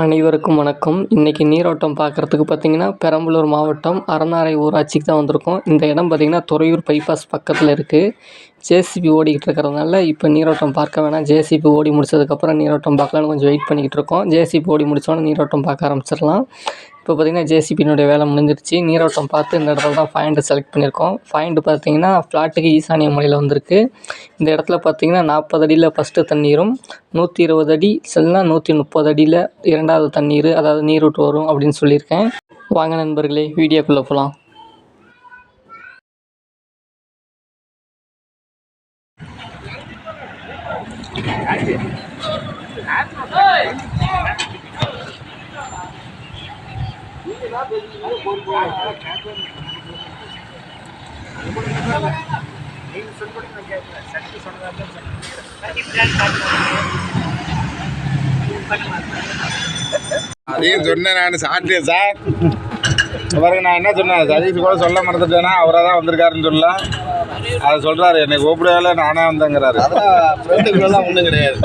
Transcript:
அனைவருக்கும் வணக்கம். இன்றைக்கி நீரோட்டம் பார்க்குறதுக்கு பார்த்திங்கன்னா பெரம்பலூர் மாவட்டம் அறந்தாரை ஊராட்சிக்கு தான் வந்திருக்கோம். இந்த இடம் பார்த்திங்கன்னா துறையூர் பைபாஸ் பக்கத்தில் இருக்குது. ஜேசிபி ஓடிக்கிட்டு இருக்கிறதுனால இப்போ நீரோட்டம் பார்க்க வேணாம், ஜேசிபி ஓடி முடிச்சதுக்கப்புறம் நீரோட்டம் பார்க்கலான்னு கொஞ்சம் வெயிட் பண்ணிக்கிட்டு இருக்கோம். ஜேசிபி ஓடி முடித்தோன்னே நீரோட்டம் பார்க்க ஆரம்பிச்சிடலாம். இப்போ பார்த்திங்கன்னா ஜேசிபியினுடைய வேலை முடிஞ்சிருச்சு. நீரோட்டம் பார்த்து இந்த இடத்துல தான் பாயிண்ட் செலக்ட் பண்ணியிருக்கோம். பாயிண்ட் பார்த்திங்கன்னா ஃப்ளாட்டுக்கு ஈசானிய முறையில் வந்திருக்கு. இந்த இடத்துல பார்த்திங்கன்னா 40 அடியில் ஃபஸ்ட்டு தண்ணீரும், 120 அடி இல்லைனா 130 அடியில் இரண்டாவது தண்ணீர், அதாவது நீர் விட்டு வரும் அப்படின்னு சொல்லியிருக்கேன். வாங்க நண்பர்களே, வீடியோக்குள்ளே போகலாம். அதையும் சொன்னேன் நான் சாப்பிட்டேன் சார். பாருங்க, நான் என்ன சொன்னேன், சதீஷ் கூட சொல்ல மறந்துட்டேன்னா அவராக தான் வந்திருக்காருன்னு சொல்லலாம். அதை சொல்கிறாரு, என்னை கூப்பிடவே நானே வந்தேங்கிறாரு. ஃப்ரெண்டுகளெல்லாம் ஒன்றும் கிடையாது.